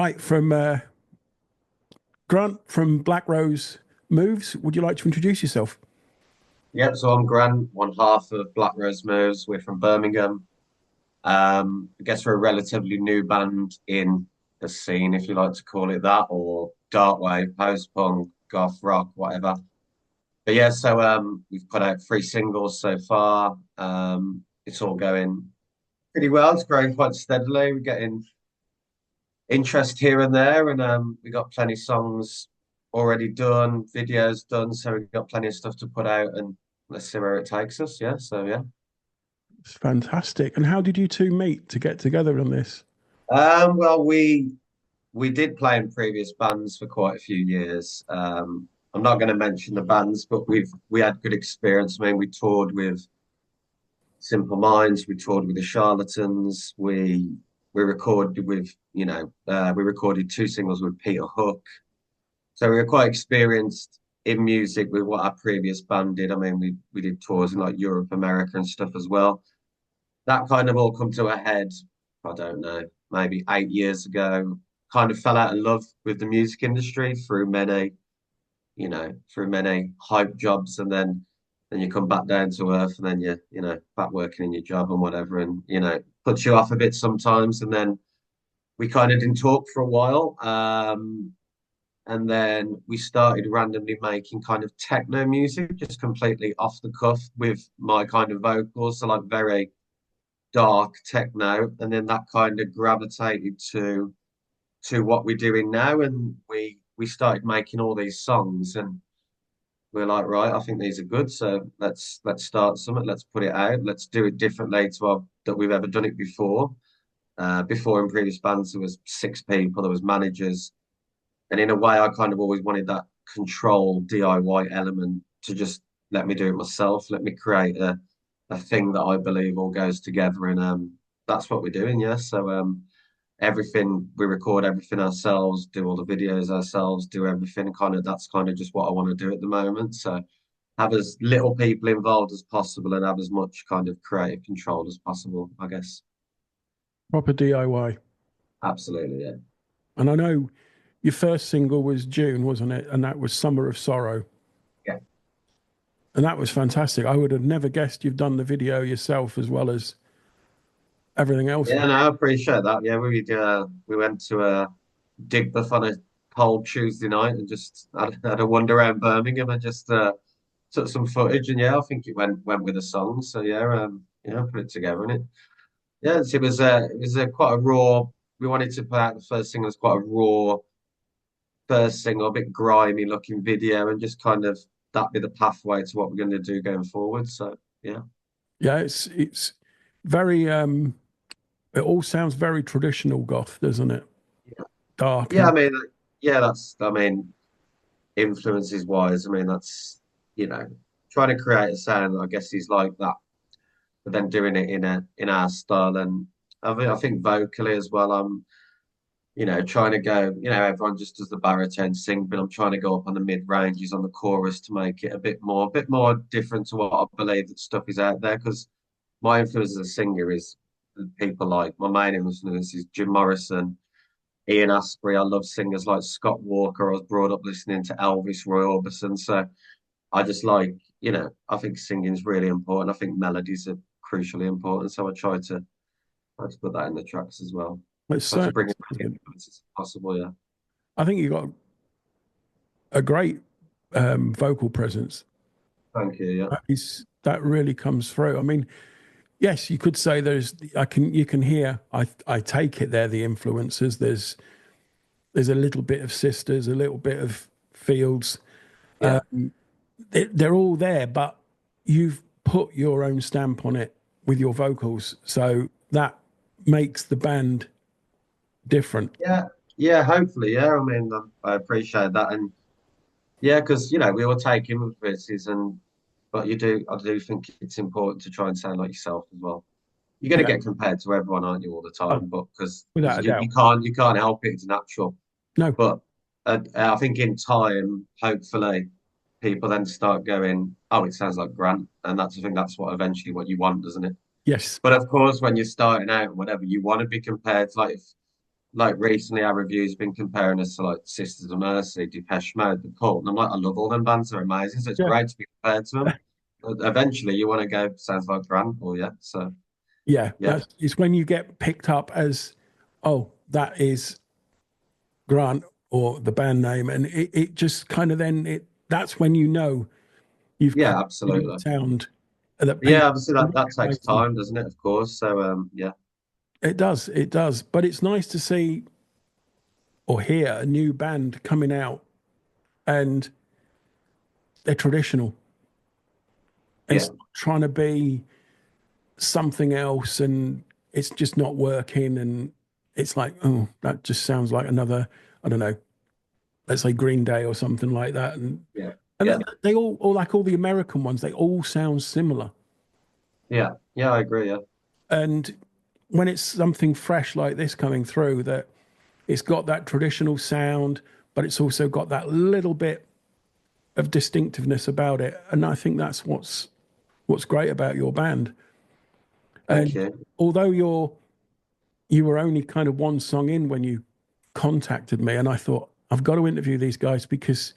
Right, from Grant from Black Rose Moves, would you like to introduce yourself? Yep, so I'm Grant, one half of Black Rose Moves. We're from Birmingham. I guess we're a relatively new band in the scene, if you like to call it that, or Darkwave, post-punk, goth rock, whatever. But yeah, so we've put out three singles so far. It's all going pretty well. It's growing quite steadily. We're getting interest here and there, and we got plenty of songs already done, videos done, so we've got plenty of stuff to put out, and let's see where it takes us. Yeah, so yeah. It's fantastic. And how did you two meet to get together on this? Well, we did play in previous bands for quite a few years. I'm not going to mention the bands, but we had good experience. I mean, we toured with Simple Minds, we toured with the Charlatans, we recorded with we recorded two singles with Peter Hook. So we were quite experienced in music with what our previous band did. I mean, we did tours in like Europe, America, and stuff as well. That kind of all come to a head, I don't know, maybe 8 years ago. Kind of fell out of love with the music industry through many hype jobs, and then you come back down to earth, and then you back working in your job and whatever, and puts you off a bit sometimes. And then we kind of didn't talk for a while. And then we started randomly making kind of techno music, just completely off the cuff with my kind of vocals, so like very dark techno, and then that kind of gravitated to what we're doing now, and we started making all these songs, and we're like, right, I think these are good, so let's start something, let's put it out, let's do it differently that we've ever done it before. Before in previous bands there was six people, there was managers, and in a way I kind of always wanted that control DIY element to just let me do it myself, let me create a thing that I believe all goes together, and that's what we're doing. Yeah, so everything we record everything ourselves, do all the videos ourselves, do everything. Kind of that's kind of just what I want to do at the moment. So have as little people involved as possible and have as much kind of creative control as possible, I guess. Proper DIY. Absolutely, yeah. And I know your first single was June, wasn't it? And that was Summer of Sorrow. Yeah. And that was fantastic. I would have never guessed you've done the video yourself as well as everything else. Yeah, no, I appreciate that. Yeah, we went to a Digbeth on a cold Tuesday night and just had a wander around Birmingham and just took some footage, and yeah, I think it went with the song. So yeah, put it together, and it was quite a raw. We wanted to put out the first single as quite a raw first single, a bit grimy looking video, and just kind of that be the pathway to what we're going to do going forward. So yeah, Yeah, it's very it all sounds very traditional goth, doesn't it? Dark yeah. and I mean, influences wise, I mean that's you know trying to create a sound that I guess is like that, but then doing it in our style. And I think vocally as well, I'm trying to go, everyone just does the baritone sing, but I'm trying to go up on the mid ranges on the chorus to make it a bit more different to what I believe that stuff is out there. Because my influence as a singer is people like my main influence is Jim Morrison, Ian Astbury. I love singers like Scott Walker. I was brought up listening to Elvis, Roy Orbison. So I just like, I think singing is really important. I think melodies are crucially important. So I try to put that in the tracks as well. it's Try to certainly bring as sounds many good. influences as possible. Yeah. I think you got a great vocal presence. Thank you. Yeah. That really comes through. I mean, yes, you could say you can hear I take it there the influences. There's a little bit of Sisters, a little bit of Fields. Yeah. They're all there, but you've put your own stamp on it with your vocals, so that makes the band different. Yeah. Yeah. Hopefully. Yeah. I mean, I appreciate that. And yeah, because, we all take influences, but I do think it's important to try and sound like yourself as well. You're going to Yeah, get compared to everyone, aren't you, all the oh, time? But because without a you doubt. can't help it. It's natural. No, But I think in time, hopefully, people then start going, "Oh, it sounds like Grant," and I think that's what eventually what you want, doesn't it? yes, But of course, when you're starting out, whatever you want to be compared to, like like recently our review's been comparing us to like Sisters of Mercy, Depeche Mode, The Cult, and I'm like, I love all them bands, they're amazing. So it's Yeah. great to be compared to them. But eventually you want to go, sounds like Grandpa, yeah. So Yeah, yeah, that's it's when you get picked up as, oh, that is Grant or the band name, and it just kind of then it that's when you know you've yeah, created a absolutely. sound that Yeah, people obviously that takes recognize. time, doesn't it? Of course. So yeah, It does, but it's nice to see or hear a new band coming out and they're traditional and yeah, it's not trying to be something else, and it's just not working, and it's like, oh, that just sounds like another, I don't know, let's say Green Day or something like that, yeah, and yeah, they all like all the American ones, they all sound similar. yeah, yeah. I agree. Yeah, And when it's something fresh like this coming through, that it's got that traditional sound, but it's also got that little bit of distinctiveness about it, and I think that's what's great about your band. thank And you. although you were only kind of one song in when you contacted me, and I thought I've got to interview these guys because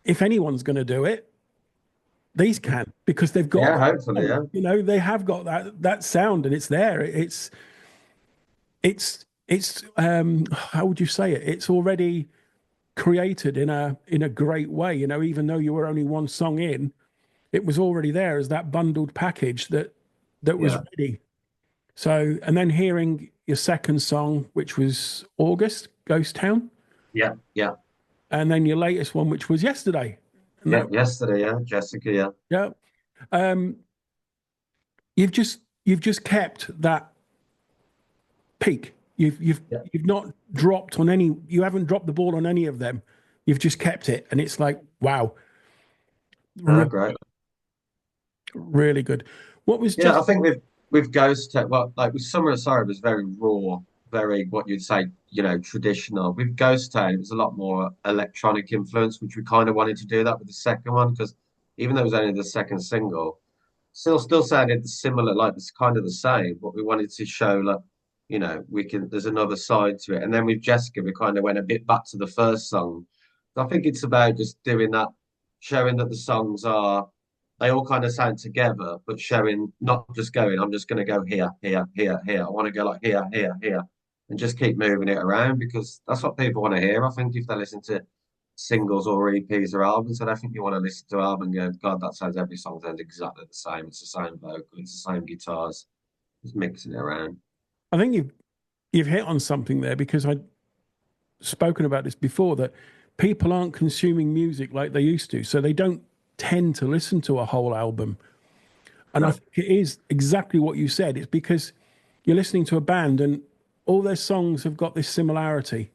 if anyone's going to do it, these can, because they've got Yeah, that hopefully, sound. yeah, You know, they have got that sound, and it's there. It's how would you say it? It's already created in a great way. You know, even though you were only one song in, it was already there as that bundled package that was yeah, ready. So, and then hearing your second song, which was August, Ghost Town, yeah, yeah, and then your latest one, which was Yesterday. And yeah. that, Yesterday, yeah, Jessica, yeah, yeah, um, you've just kept that peak. yeah. You've not dropped on any. You haven't dropped the ball on any of them. You've just kept it, and it's like wow, Oh, really, great. really good. What was Yeah, just I think with Ghost Tech, well, like with Summer of Sorrow was very raw, very what you'd say, traditional. With Ghost Town, it was a lot more electronic influence, which we kind of wanted to do that with the second one because even though it was only the second single, still sounded similar, like it's kind of the same, but we wanted to show like, we can there's another side to it. And then with Jessica, we kind of went a bit back to the first song. So I think it's about just doing that, showing that the songs are they all kind of sound together, but showing not just going, I'm just going to go here, here, here, here. I want to go like here, here, here, and just keep moving it around because that's what people want to hear. I think if they listen to singles or EPs or albums, I don't think you want to listen to an album and go, God, that sounds every song sounds exactly the same. It's the same vocal, it's the same guitars, just mixing it around. I think you've hit on something there because I'd spoken about this before that people aren't consuming music like they used to, so they don't tend to listen to a whole album. And I No, think it is exactly what you said. It's because you're listening to a band and all their songs have got this similarity.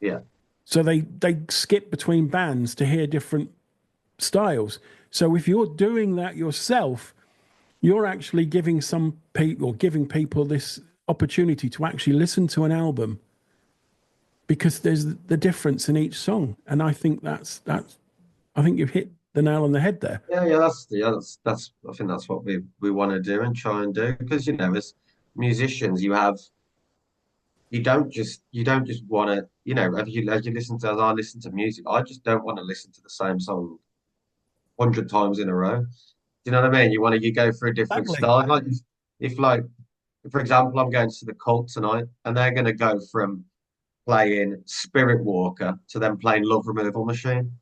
yeah, So they skip between bands to hear different styles. So if you're doing that yourself, you're actually giving some people or giving people this opportunity to actually listen to an album because there's the difference in each song. And I think that's I think you've hit the nail on the head there. yeah, that's I think that's what we want to do and try and do because as musicians, you don't just want to as you listen to as I listen to music, I just don't want to listen to the same song 100 times in a row. Do you know what I mean? You go for a different Exactly. style. Like if like for example, I'm going to the Cult tonight, and they're going to go from playing Spirit Walker to then playing Love Removal Machine.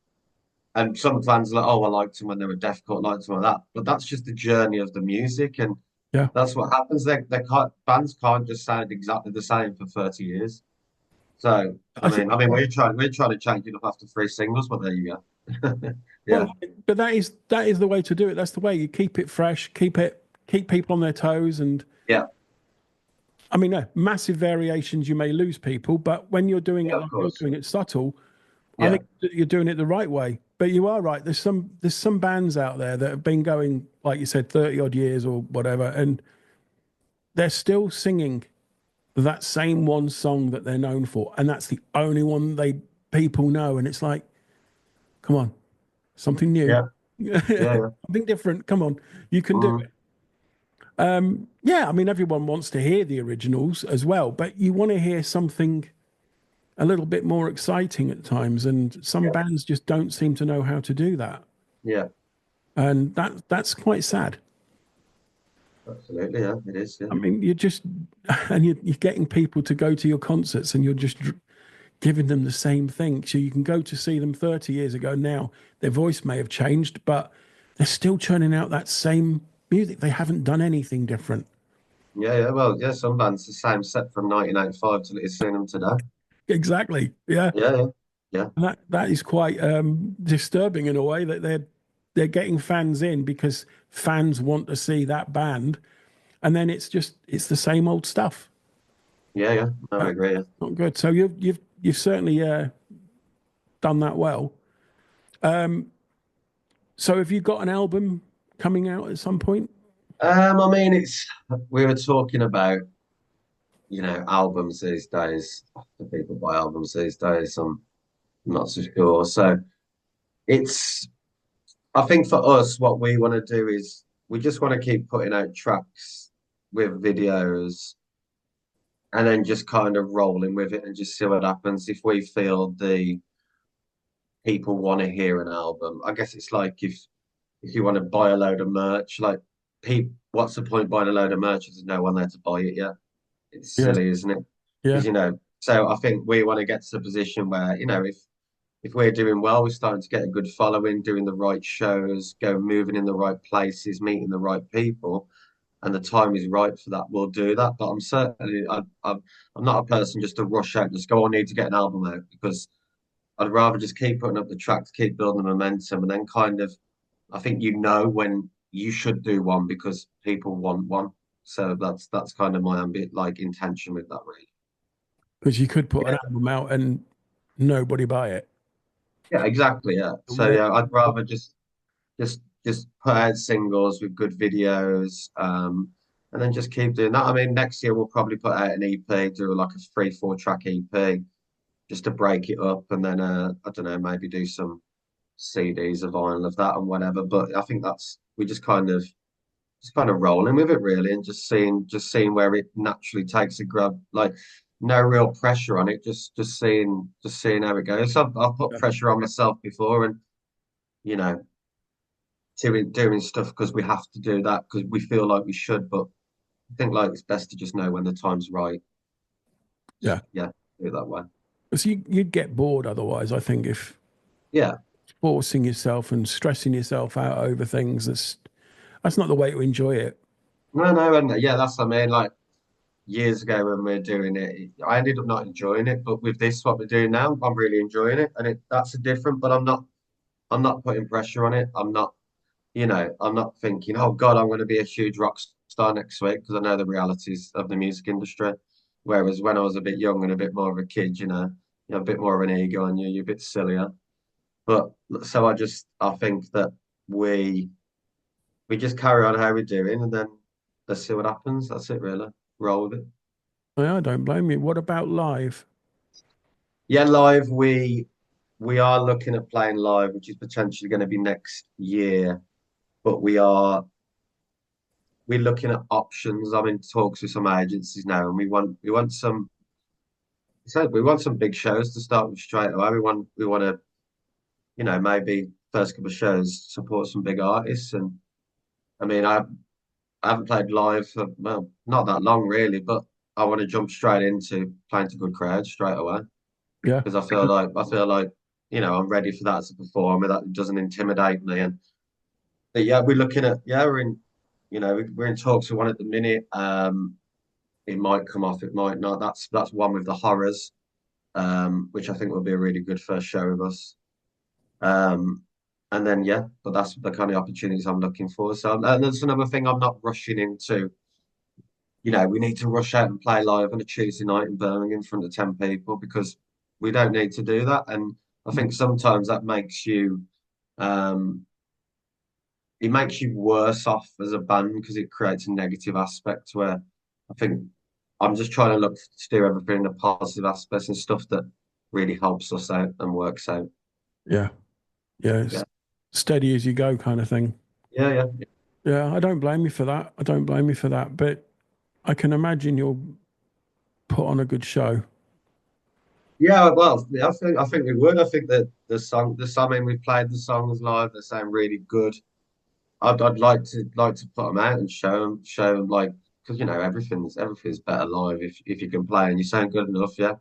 And some fans are like, oh, I liked them when they were deathcore, I liked them like that. But that's just the journey of the music, and Yeah. that's what happens. They can't bands can't just sound exactly the same for 30 years. So I think we're trying to change it up after three singles, but there you go. Yeah, well, but that is the way to do it. That's the way you keep it fresh, keep people on their toes, and yeah, I mean, no, massive variations you may lose people, but when you're doing it yeah, of like you're course. doing it subtle, I Yeah, think that you're doing it the right way. But you are right. There's some bands out there that have been going, like you said, 30 odd years or whatever, and they're still singing that same one song that they're known for, and that's the only one they people know. And it's like, come on, something new, yeah, yeah, yeah. something different. Come on, you can do Mm. it. Yeah, I mean, everyone wants to hear the originals as well, but you want to hear something a little bit more exciting at times, and some Yeah, bands just don't seem to know how to do that, yeah, and that's quite sad. absolutely. Yeah, it is. Yeah, I mean, you're just and you're getting people to go to your concerts, and you're just giving them the same thing. So you can go to see them 30 years ago now. Their voice may have changed, but they're still churning out that same music. They haven't done anything different. yeah, yeah. Well, yeah, some bands the same set from 1985 till it's seen them today. Exactly. Yeah. Yeah, yeah, yeah, And that is quite disturbing in a way that they're getting fans in because fans want to see that band, and then it's the same old stuff. yeah, yeah. No, I That's agree. Yeah. not good. So you've certainly done that well. So have you got an album coming out at some point? I mean, it's we were talking about, albums these days. Do people buy albums these days? I'm not so sure. So it's, I think for us, what we want to do is we just want to keep putting out tracks with videos and then just kind of rolling with it and just see what happens. If we feel the people want to hear an album, I guess it's like if you want to buy a load of merch, like what's the point buying a load of merch if there's no one there to buy it yet? It's Yeah, silly, isn't it? yeah. Because so I think we want to get to the position where, if we're doing well, we're starting to get a good following, doing the right shows, moving in the right places, meeting the right people, and the time is right for that, we'll do that. But I'm not a person just to rush out and just go, I need to get an album out because I'd rather just keep putting up the tracks, keep building the momentum, and then kind of, I think when you should do one because people want one. So that's kind of my like intention with that, really. Because you could put an Yeah, album out and nobody buy it. yeah, exactly. Yeah. So Where yeah, I'd rather just put out singles with good videos, and then just keep doing that. I mean, next year we'll probably put out an EP, do like a 3, 4 track EP, just to break it up, and then I don't know, maybe do some CDs of vinyl of that and whatever. But I think that's we just kind of rolling with it really, and just seeing where it naturally takes a grab. Like no real pressure on it, just seeing how it goes. I've put pressure on myself before, and you know, doing stuff because we have to do that because we feel like we should. But I think like it's best to just know when the time's right. yeah, Yeah, do it that way. because you'd get bored otherwise. I think if Yeah. forcing yourself and stressing yourself out over things, that's not the way to enjoy it. No, no, and yeah, that's what I mean. Like years ago when we are doing it, I ended up not enjoying it. But with this, what we're doing now, I'm really enjoying it, and that's a different. But I'm not putting pressure on it. I'm not thinking, oh God, I'm going to be a huge rock star next week because I know the realities of the music industry. Whereas when I was a bit young and a bit more of a kid, you have a bit more of an ego on you, you're a bit sillier. But so I think that we we just carry on how we're doing and then let's see what happens. That's it, really. Roll with it. I don't blame you. What about live? Yeah, live we are looking at playing live, which is potentially going to be next year. But we're looking at options. I'm in talks with some agencies now, and we want some big shows to start with straight away. We want to maybe first couple of shows support some big artists. And I mean I haven't played live for well not that long really, but I want to jump straight into playing to good crowds straight away Yeah, because I feel like I'm ready for that as a performer. That doesn't intimidate me. And but yeah, we're looking at we're in talks with one at the minute. It might come off, it might not. That's one with the horrors, which I think will be a really good first show of us. Um, and then yeah, but that's the kind of opportunities I'm looking for. So and there's another thing I'm not rushing into. We need to rush out and play live on a Tuesday night in Birmingham in front of 10 people because we don't need to do that. And I think sometimes that um, makes you worse off as a band because it creates a negative aspect where I think I'm just trying to look to do everything in the positive aspects and stuff that really helps us out and works out. yeah, yeah. It's Yeah. steady as you go kind of thing. Yeah, yeah. Yeah, I don't blame you for that. I don't blame you for that. But I can imagine you'll put on a good show. Yeah, well, yeah, I think we would. I think that I mean, we played the songs live. They sound really good. I'd like to put them out and show them like because everything's better live if you can play and you sound good enough, yeah.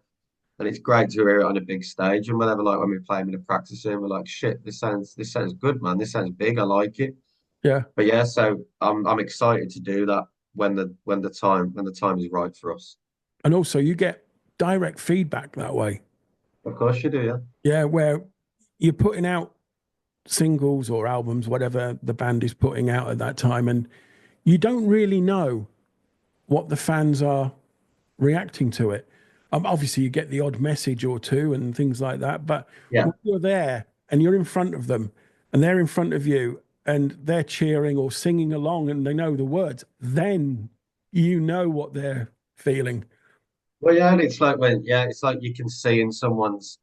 And it's great to hear it on a big stage. And whenever like when we play them in a practice room, we're like, shit, this sounds good, man. This sounds big. I like it. Yeah. But yeah, so I'm excited to do that when the time is right for us. And also, you get direct feedback that way. Of course you do, yeah. Yeah, where you're putting out singles or albums, whatever the band is putting out at that time, and you don't really know what the fans are reacting to it. Obviously, you get the odd message or two and things like that, but Yeah. when you're there and you're in front of them and they're in front of you and they're cheering or singing along and they know the words, then you know what they're feeling. Well, yeah, and it's like you can see in someone's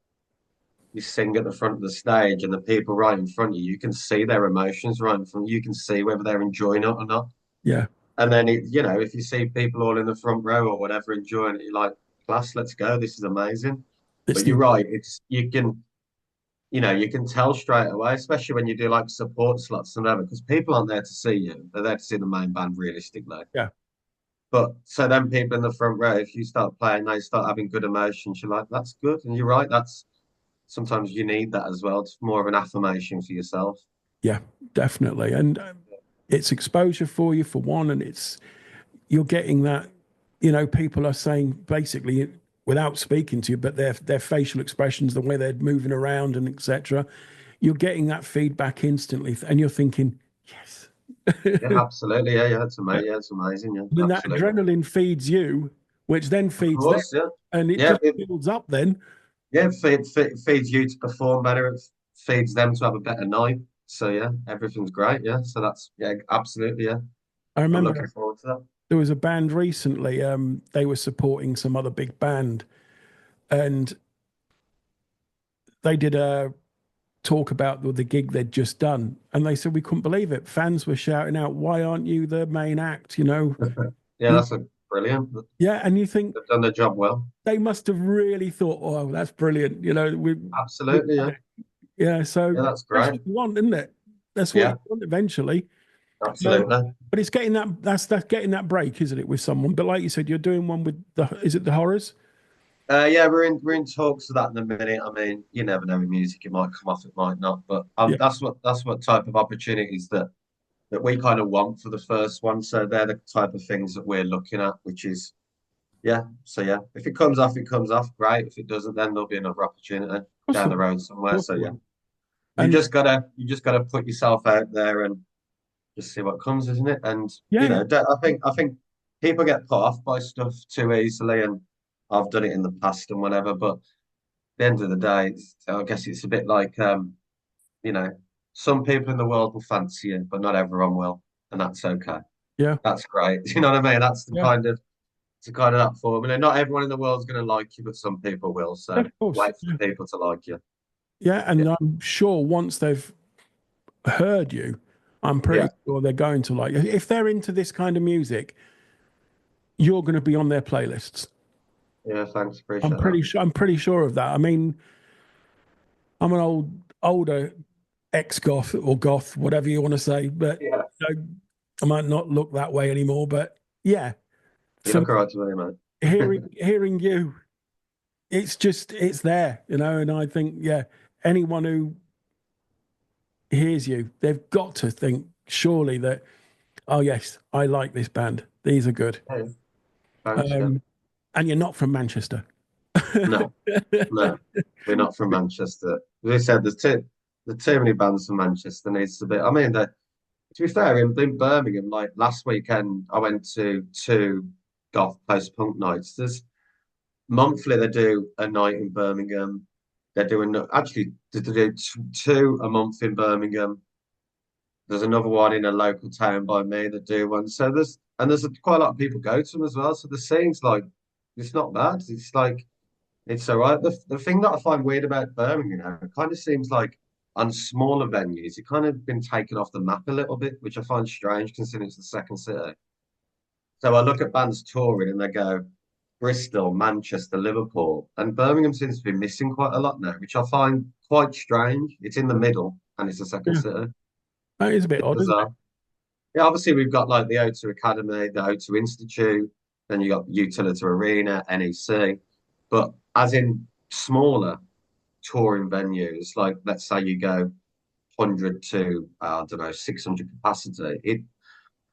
you sing at the front of the stage and the people right in front of you, you can see their emotions right in front of you. You can see whether they're enjoying it or not. Yeah, And then if you see people all in the front row or whatever enjoying it, you're like, class, let's go. This is amazing. it's But you're the right. You can tell straight away, especially when you do like support slots and whatever, because people aren't there to see you. They're there to see the main band realistically. yeah. But so then people in the front row, if you start playing, they start having good emotions. You're like, that's good. And you're right. That's sometimes you need that as well. It's more of an affirmation for yourself. Yeah, definitely. And it's exposure for you for one, and it's you're getting that, people are saying basically without speaking to you, but their facial expressions, the way they're moving around and etc. You're getting that feedback instantly, and you're thinking, yes. Yeah, absolutely. Yeah, yeah, it's amazing. Yeah, And that absolutely. adrenaline feeds you, which then Of feeds them, course, yeah. and it Yeah, just builds up then. it feeds you to perform better. It feeds them to have a better night. So yeah, everything's great. Yeah, so yeah, absolutely. Yeah, I I'm remember looking forward to that. there was a band recently, they were supporting some other big band, and they did a talk about the gig they'd just done, and they said we couldn't believe it. Fans were shouting out, "Why aren't you the main act?" Yeah, that's a brilliant. Yeah, and you think They've done their job well. they must have really thought, "Oh, that's brilliant." We Absolutely. Yeah, yeah. So yeah, that's that's great. what you want, isn't it? That's what you Yeah, want eventually. Um, absolutely. but it's getting that's getting that break, isn't it, with someone? But like you said, you're doing one with is it the horrors? Yeah, we're in talks for that in a minute. I mean, you never know with music; it might come off, it might not. But Yeah, that's what type of opportunities that we kind of want for the first one. So they're the type of things that we're looking at, which is yeah. So yeah, if it comes off, it comes off. Great. If it doesn't, then there'll be another opportunity of course, down of the road somewhere. course So it yeah, will. you And just gotta put yourself out there and just see what comes, isn't it? And yeah, yeah, I think people get put off by stuff too easily, and I've done it in the past and whatever. But at the end of the day, I guess it's a bit like you know, some people in the world will fancy you, but not everyone will, and that's okay. yeah, That's great. You know what I mean? That's the yeah, kind of it's a kind of that formula. Not everyone in the world's going to like you, but some people will. of So course. wait for people to like you. Yeah, Yeah, and I'm sure once they've heard you, I'm yeah, pretty sure they're going to like you. If they're into this kind of music, you're going to be on their playlists. yeah. Thanks, appreciate that. I'm pretty sure of that. I mean, I'm an older ex-goth or goth, whatever you want to say, but Yeah, I might not look that way anymore. But yeah, you for look all right to me, mate. hearing you, it's there, and I think yeah, anyone who hears you, they've got to think surely that, oh yes, I like this band. These are good. Yeah, thanks. Yeah. Um, and you're not from Manchester. No, no, we're not from Manchester. As I said, there's too many bands from Manchester. Needs to be. I mean, to be fair, in Birmingham, like last weekend, I went to two goth post punk nights. There's monthly they do a night in Birmingham. They're doing actually they do two a month in Birmingham. There's another one in a local town by me that do one. So there's quite a lot of people go to them as well. So the scene's like it's not bad. It's like it's all right. The thing that I find weird about Birmingham, it kind of seems like on smaller venues, it kind of been taken off the map a little bit, which I find strange considering it's the second city. So I look at bands touring and they go Bristol, Manchester, Liverpool, and Birmingham seems to be missing quite a lot now, which I find quite strange. It's in the middle and it's the second Yeah, city. that is a bit Bit odd, isn't it? bizarre. Yeah, obviously we've got like the O2 Academy, the O2 Institute, then you got Utilita Arena, NEC. But as in smaller touring venues, like let's say you go 100 to I don't know 600 capacity. It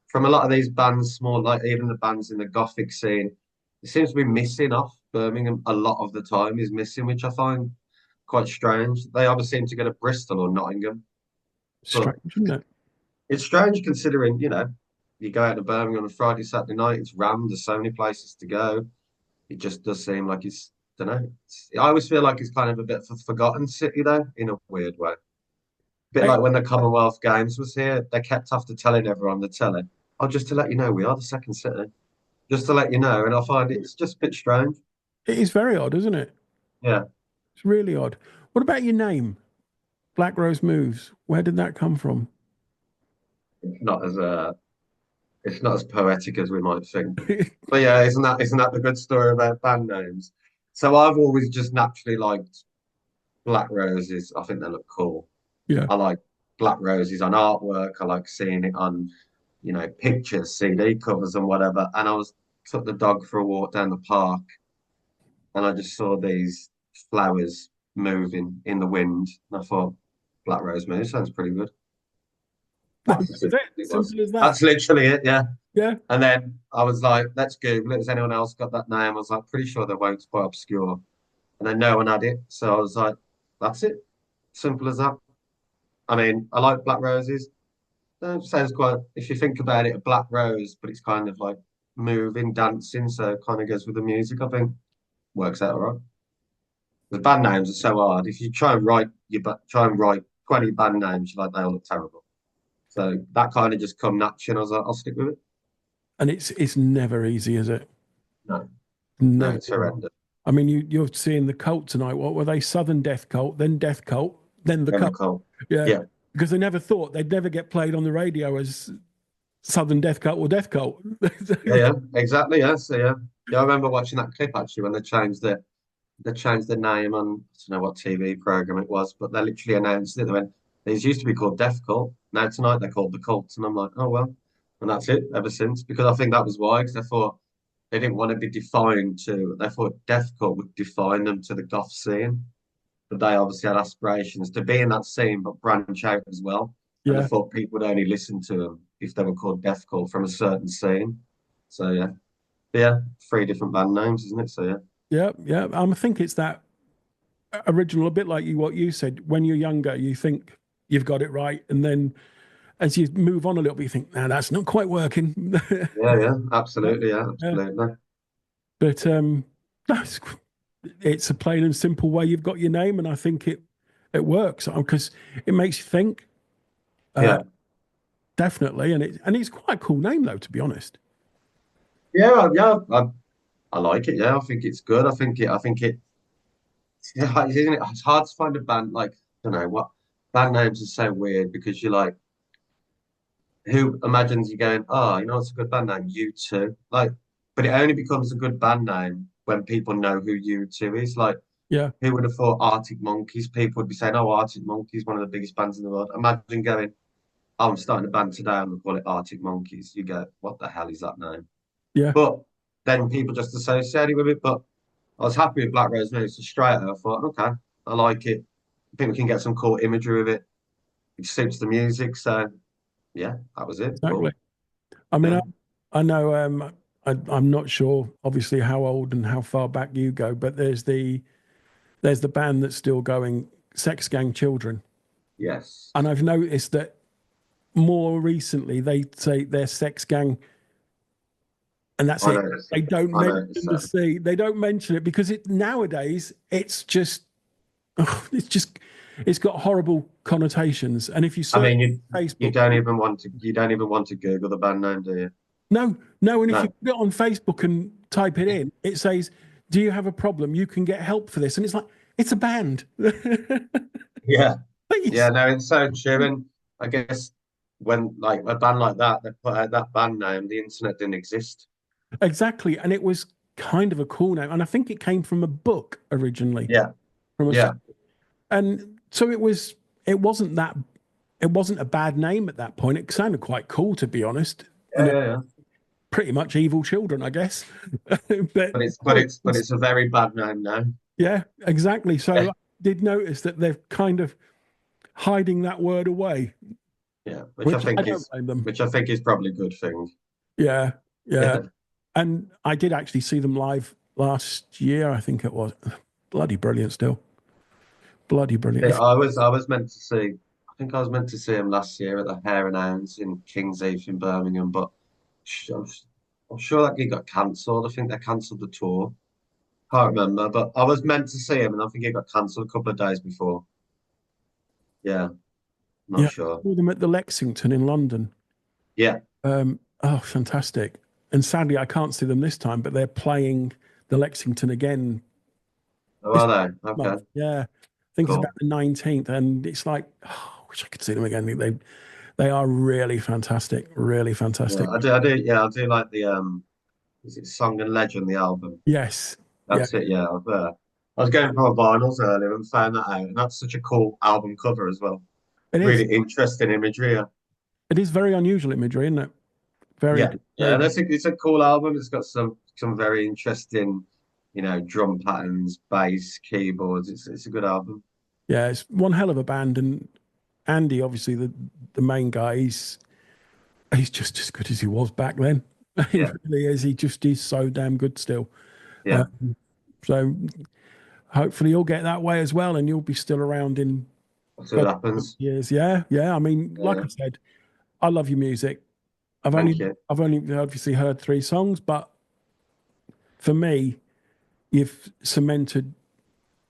from a lot of these bands, small like even the bands in the gothic scene, it seems to be missing off Birmingham a lot of the time is missing, which I find quite strange. They either seem to go to Bristol or Nottingham, but Strange, isn't it? it's strange considering you go out to Birmingham on a Friday, Saturday night, it's rammed. There's so many places to go. It just does seem like it's don't know. I always feel like it's kind of a bit of a forgotten city though, in a weird way. Bit Hey, like when the Commonwealth Games was here, they kept after telling everyone on the telly, "Oh, just to let you know, we are the second city." Just to let you know, and I find it's just a bit strange. it is very odd, isn't it? Yeah, It's really odd. What about your name? Black Rose Moves. Where did that come from? it's not as it's not as poetic as we might think. But yeah, isn't that the good story about band names? So I've always just naturally liked black roses. I think they look cool. Yeah. I like black roses on artwork. I like seeing it on, pictures, CD covers and whatever. And I was took the dog for a walk down the park and I just saw these flowers moving in the wind. And I thought, black rose moon sounds pretty good. That That's was it. it was. Simple as that. That's literally it, yeah. Yeah. And then I was like, let's Google it. Has anyone else got that name? I was like, pretty sure they won't. It's quite obscure. And then no one had it. So I was like, that's it. Simple as that. I mean, I like black roses. Sounds quite, if you think about it, a black rose, but it's kind of like moving, dancing. So it kind of goes with the music, I think. Works out all right. The band names are so hard. If you try and write 20 band names, you're like, they all look terrible. So that kind of just come natural. I was like, I'll stick with it. And it's never easy, is it? No, no, Never. it's horrendous. I mean, you're seeing the cult tonight. What were they? Southern Death Cult, then Death Cult, then the Then the cult. call. Yeah. Yeah. Because they never thought they'd never get played on the radio as Southern Death Cult or Death Cult. Yeah, yeah, exactly. Yeah, so yeah, yeah. I remember watching that clip actually when they changed the name on I don't know what TV program it was, but they literally announced it. They went, "These used to be called Death Cult. Now tonight they're called the Cult," and I'm like, "Oh well," and that's it ever since. Because I think that was why, because they thought they didn't want to be defined to. They thought Death Cult would define them to the goth scene, but they obviously had aspirations to be in that scene but branch out as well. And they Yeah. thought people would only listen to them if they were called Death Cult from a certain scene. So yeah. Yeah, three different band names, isn't it? So yeah, Yeah. Yeah. I think it's that original, a bit like what you said. When you're younger, you think you've got it right. And then as you move on a little bit, you think, no, that's not quite working. yeah, yeah, Yeah. absolutely, yeah, Yeah. absolutely. But no, it's a plain and simple way you've got your name. And I think it works because it makes you think. Uh, Yeah, Definitely. And it's quite a cool name, though, to be honest. yeah, yeah. I like it. Yeah, I think it's good. I think it. Yeah, isn't it? It's hard to find a band like I don't know what band names are so weird because you're like, who imagines you going, oh, it's a good band name, you two. Like, but it only becomes a good band name when people know who you two is. Like, Yeah. who would have thought Arctic Monkeys? People would be saying, oh, Arctic Monkeys, one of the biggest bands in the world. Imagine going, oh, I'm starting a band today and we call it Arctic Monkeys. You go, what the hell is that name? Yeah. But then people just associate it with it. But I was happy with Black Rose Moves. So straight away, I thought, okay, I like it. I think we can get some cool imagery with it. It suits the music. So yeah, that was it. Exactly. Cool. I mean, Yeah. I know I'm not sure, obviously, how old and how far back you go, but there's the band that's still going, Sex Gang Children. Yes. And I've noticed that more recently they say they're Sex Gang and that's I it. noticed They it. don't I mention noticed the that. C. They don't mention it because nowadays it's just it's just it's got horrible connotations. And if you I search mean, you Facebook, don't even want to Google the band name, do you? no, and if you No. put it on Facebook and type it in, it says, "Do you have a problem? You can get help for this." And it's like it's a band. Yeah. Yeah, no, it's so true. And I guess when like a band like that, they put out that band name, the internet didn't exist. Exactly. And it was kind of a cool name. And I think it came from a book originally, Yeah, from a yeah, and so it wasn't that it wasn't a bad name at that point. It sounded quite cool, to be honest. yeah, And it yeah, yeah. pretty much evil children, I guess. But But it's but no, it's but it's a very bad name now. yeah, exactly. So I did notice that they're kind of hiding that word away, Yeah, which I don't blame them. which I think is probably a good thing. Yeah, yeah. And I did actually see them live last year, I think it was. Bloody brilliant still. Bloody brilliant. Yeah, I was meant to see. I think I was meant to see him last year at the Hare and Hounds in King's Heath in Birmingham, but I'm, I'm sure that gig got cancelled. I think they cancelled the tour. Can't remember, but I was meant to see him, and I think it got cancelled a couple of days before. Yeah, not Yeah, sure. I saw them at the Lexington in London. Yeah, Oh, fantastic. And sadly, I can't see them this time, but they're playing the Lexington again oh, this are they? month. Okay, Yeah. I think it's about cool. the 19th. And it's like, oh, I wish I could see them again. They are really fantastic. Really Yeah, fantastic. Yeah, I do like the is it Song and Legend, the album? Yes. Yeah. That's it. Yeah, I was going for my vinyls earlier and found that out, and that's such a cool album cover as well. It is. Really interesting imagery. Yeah, It is very unusual imagery, isn't it? Very, yeah, yeah. very. And it's a cool album. It's got some very interesting, drum patterns, bass, keyboards. It's a good album. Yeah. It's one hell of a band. And Andy, obviously, the main guy, he's just as good as he was back then. He Yeah, really is. He just is so damn good still. yeah. Uh, so hopefully you'll get that way as well, and you'll be still around in We'll see what God happens. years. Yeah, yeah. I mean, like Yeah, I said, I love your music. I've thank only you. I've only obviously heard three songs, but for me, you've cemented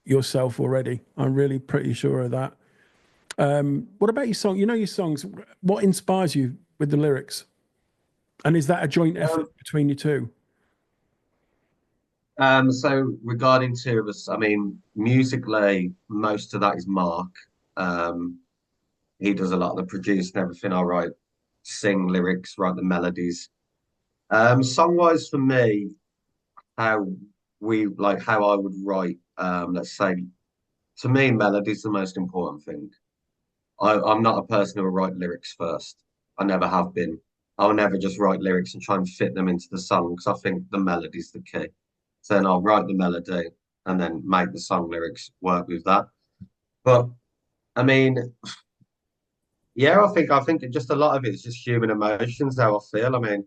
yourself already. I'm really pretty sure of that. What about your song? You know your songs. What inspires you with the lyrics? And is that a joint effort Um, between you two? so regarding two of us, I mean, musically, most of that is Mark. Um, he does a lot of the producing, everything. I write, sing lyrics, write the melodies. Song-wise for me, how how I would write, let's say, to me, melody's the most important thing. I'm not a person who will write lyrics first. I never have been. I'll never just write lyrics and try and fit them into the song because I think the melody's the key. So then I'll write the melody and then make the song lyrics work with that. But I mean, yeah, I think just a lot of it is just human emotions, how I feel. I mean,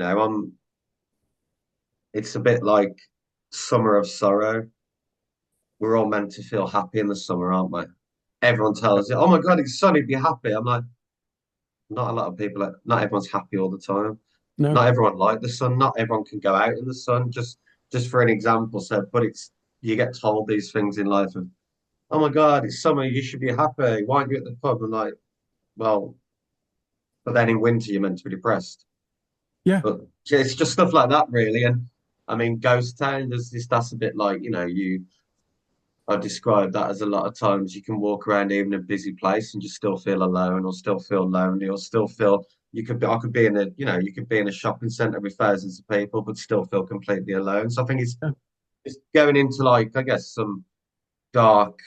I'm it's a bit like Summer of Sorrow. We're all meant to feel happy in the summer, aren't we? Everyone tells you, "Oh my God, it's sunny, be happy." I'm like, not a lot of people. Not everyone's happy all the time. No. Not everyone like the sun. Not everyone can go out in the sun. Just for an example, so but it's you get told these things in life of, "Oh my God, it's summer, you should be happy. Why aren't you at the pub?" And like, well, but then in winter you're meant to be depressed. Yeah. But it's just stuff like that, really. And I mean, Ghost Town, there's this. That's a bit like I describe that as a lot of times you can walk around even in a busy place and just still feel alone or still feel lonely or still feel I could be in you could be in a shopping centre with thousands of people but still feel completely alone. So I think Yeah. it's going into like I guess some dark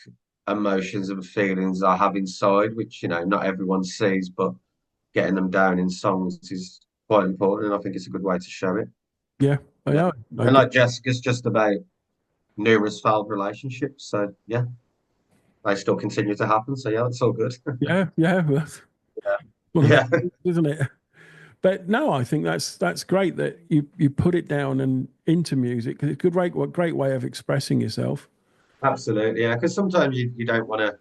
emotions and feelings I have inside, which not everyone sees, but getting them down in songs is quite important, and I think it's a good way to show it. Yeah. Yeah, Yeah. I and get. like Jessica's just about numerous failed relationships, so yeah, they still continue to happen. So yeah, it's all good. Yeah. Yeah. Well, that's one of the Yeah, things, isn't it? But no, I think that's great that you put it down and into music because it's a great way of expressing yourself. absolutely. Yeah, because sometimes you don't want to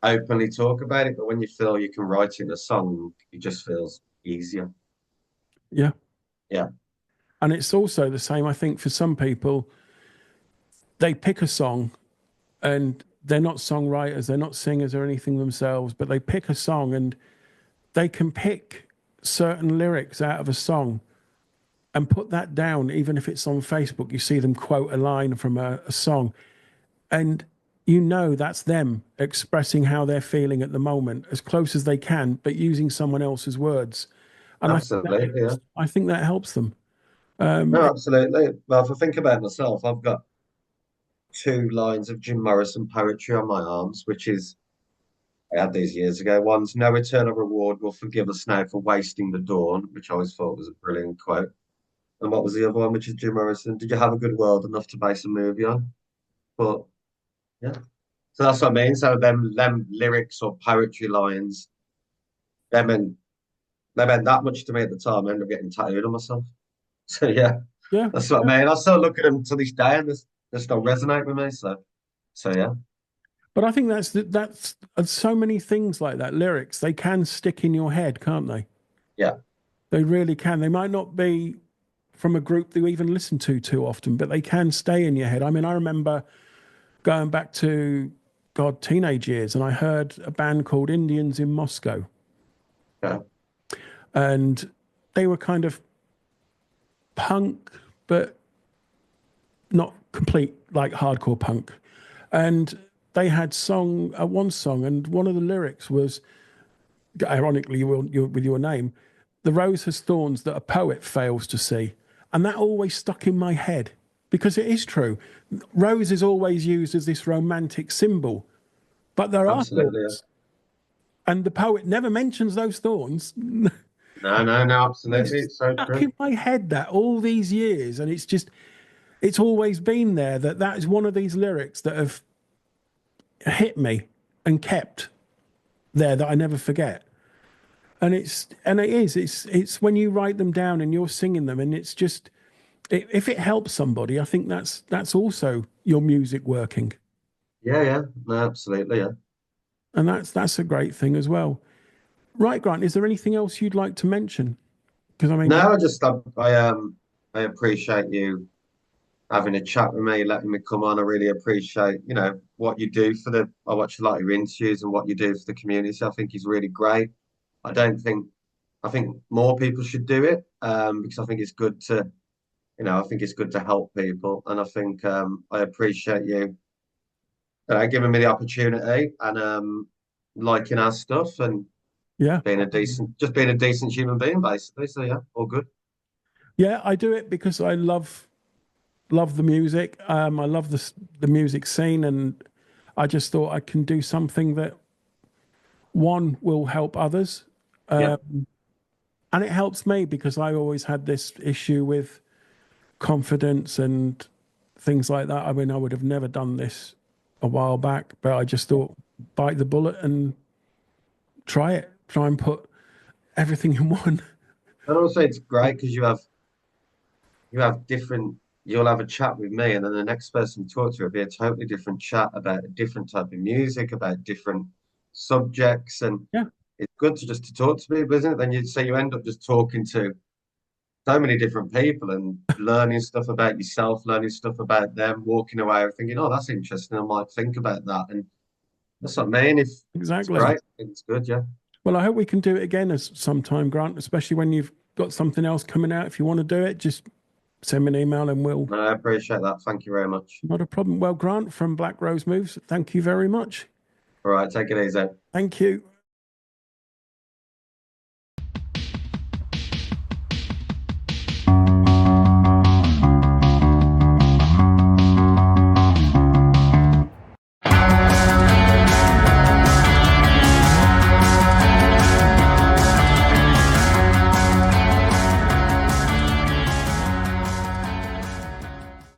openly talk about it, but when you feel you can write it in a song, it just feels easier. Yeah. Yeah, And it's also the same, I think, for some people, they pick a song and they're not songwriters, they're not singers or anything themselves, but they pick a song and they can pick certain lyrics out of a song and put that down, even if it's on Facebook. You see them quote a line from a song, and you know that's them expressing how they're feeling at the moment as close as they can, but using someone else's words. And Absolutely, yeah. I think that helps them. No, It, absolutely. Well, if I think about myself, I've got two lines of Jim Morrison poetry on my arms, which is I had these years ago. One's "No eternal reward will forgive us now for wasting the dawn," which I always thought was a brilliant quote. And what was the other one, which is Jim Morrison? "Did you have a good world enough to base a movie on?" But yeah, so that's what I mean. So them lyrics or poetry lines, they meant they meant that much to me at the time. I ended up getting tattooed on myself. So yeah, yeah. that's what I mean. I still look at them to this day, and they still resonate with me. So yeah, But I think that's so many things like that. Lyrics, they can stick in your head, can't they? yeah, They really can. They might not be from a group that you even listen to too often, but they can stay in your head. I mean, I remember going back to God teenage years, and I heard a band called Indians in Moscow, yeah, and they were kind of punk, but not complete like hardcore punk. And they had one song, and one of the lyrics was, ironically, with your name, "The rose has thorns that a poet fails to see," and that always stuck in my head because it is true. Rose is always used as this romantic symbol, but there are absolutely. Yeah. thorns, and the poet never mentions those thorns. No, no, no, absolutely. It's It's so stuck true. in my head that all these years, and it's always been there. That is one of these lyrics that have hit me and kept there that I never forget. And it's when you write them down and you're singing them, and it's just if it helps somebody, I think that's also your music working, Yeah, yeah, no, absolutely. Yeah. and that's a great thing as well. Right, Grant, is there anything else you'd like to mention? Because I mean, No, I appreciate you having a chat with me, letting me come on. I really appreciate, what you do for I watch a lot of your interviews and what you do for the community. I think is really great. I don't think, I think more people should do it, because I think it's good to, I think it's good to help people. And I think, I appreciate you, giving me the opportunity and, liking our stuff and yeah, just being a decent human being, basically. So yeah, all good. yeah, I do it because I love the music. I love the music scene, and I just thought I can do something that one will help others, Yeah, and it helps me because I always had this issue with confidence and things like that. I mean, I would have never done this a while back, but I just thought bite the bullet and try it. Try and put everything in one. and also it's great because you have different. You'll have a chat with me, and then the next person you talk to will be a totally different chat about a different type of music, about different subjects, and Yeah, it's good to just to talk to people, isn't it? Then you end up just talking to so many different people and learning stuff about yourself, learning stuff about them, walking away thinking, "Oh, that's interesting. I might think about that." And that's what I mean. If it's exactly. great, it's good, yeah. Well, I hope we can do it again as sometime, Grant, especially when you've got something else coming out. If you want to do it, just send me an email and we'll, No, I appreciate that. Thank you very much. not a problem. Well, Grant from Black Rose Moves, thank you very much. All right, take it easy. Thank you.